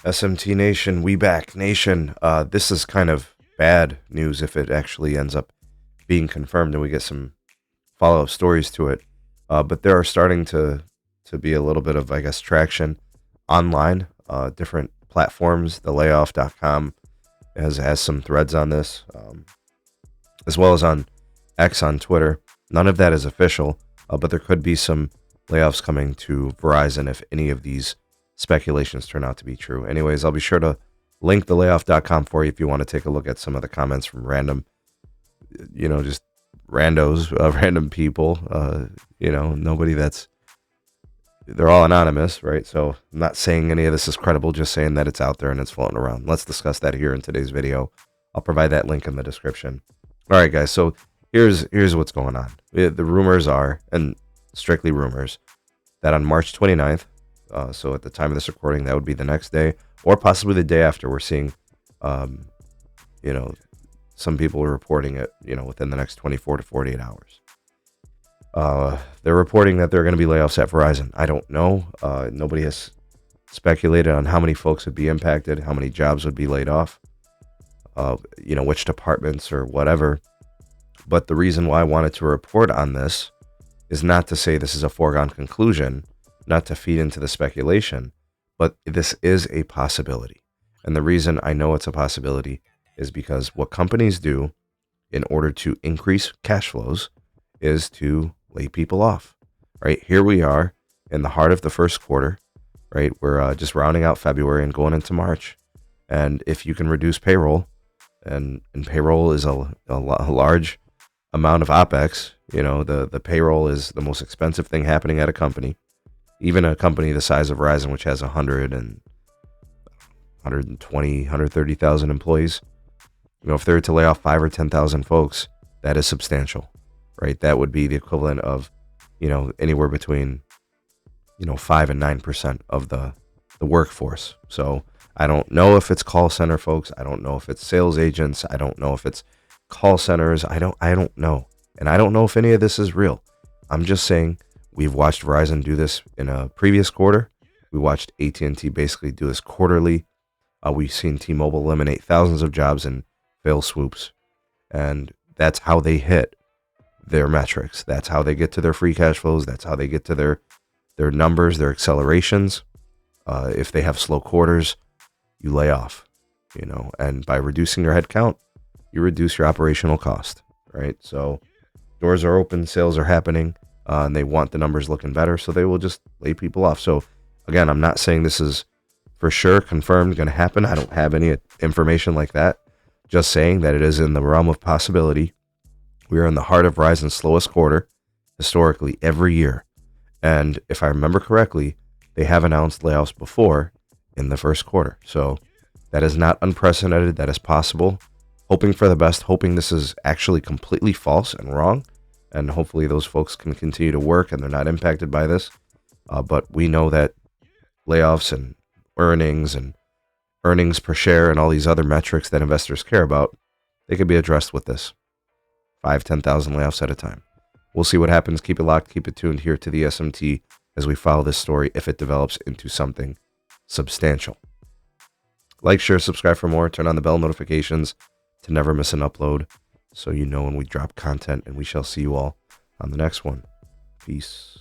SMT Nation, we back. Nation, this is kind of bad news if it actually ends up being confirmed and we get some follow-up stories to it. But there are starting to be a little bit of, I guess, traction online, different platforms. The layoff.com has some threads on this, as well as on X on Twitter. None of that is official, but there could be some layoffs coming to Verizon if any of these speculations turn out to be true. Anyways, I'll be sure to link the layoff.com for you if you want to take a look at some of the comments from random, just randos, random people, nobody they're all anonymous, right? So I'm not saying any of this is credible, just saying that it's out there and it's floating around. Let's discuss that here in today's video. I'll provide that link in the description. All right, guys, so here's what's going on. The rumors are, and strictly rumors, that on March 29th, so at the time of this recording, that would be the next day, or possibly the day after, we're seeing, some people are reporting it, within the next 24 to 48 hours. They're reporting that there are going to be layoffs at Verizon. I don't know. Nobody has speculated on how many folks would be impacted, how many jobs would be laid off, which departments or whatever. But the reason why I wanted to report on this is not to say this is a foregone conclusion, not to feed into the speculation, but this is a possibility. And the reason I know it's a possibility is because what companies do in order to increase cash flows is to lay people off, right? Here we are in the heart of the first quarter, right? We're just rounding out February and going into March. And if you can reduce payroll, and payroll is a large amount of OpEx, the payroll is the most expensive thing happening at a company. Even a company the size of Verizon, which has 130,000 employees, if they're to lay off 5 or 10,000 folks, that is substantial, right? That would be the equivalent of, anywhere between, 5 and 9% of the workforce. So I don't know if it's call center folks. I don't know if it's sales agents. I don't know if it's call centers. I don't know. And I don't know if any of this is real. I'm just saying, we've watched Verizon do this in a previous quarter. We watched AT&T basically do this quarterly. We've seen T-Mobile eliminate thousands of jobs in fail swoops. And that's how they hit their metrics. That's how they get to their free cash flows. That's how they get to their numbers, their accelerations. If they have slow quarters, you lay off, and by reducing your head count, you reduce your operational cost, right? So doors are open, sales are happening. And they want the numbers looking better, so they will just lay people off. So again, I'm not saying this is for sure confirmed going to happen. I don't have any information like that. Just saying that it is in the realm of possibility. We are in the heart of Verizon's slowest quarter historically every year. And if I remember correctly, they have announced layoffs before in the first quarter. So that is not unprecedented. That is possible. Hoping for the best, hoping this is actually completely false and wrong. And hopefully those folks can continue to work and they're not impacted by this. But we know that layoffs and earnings per share and all these other metrics that investors care about, they could be addressed with this. 5, 10,000 layoffs at a time. We'll see what happens. Keep it locked. Keep it tuned here to the SMT as we follow this story if it develops into something substantial. Like, share, subscribe for more. Turn on the bell notifications to never miss an upload, so you know when we drop content, and we shall see you all on the next one. Peace.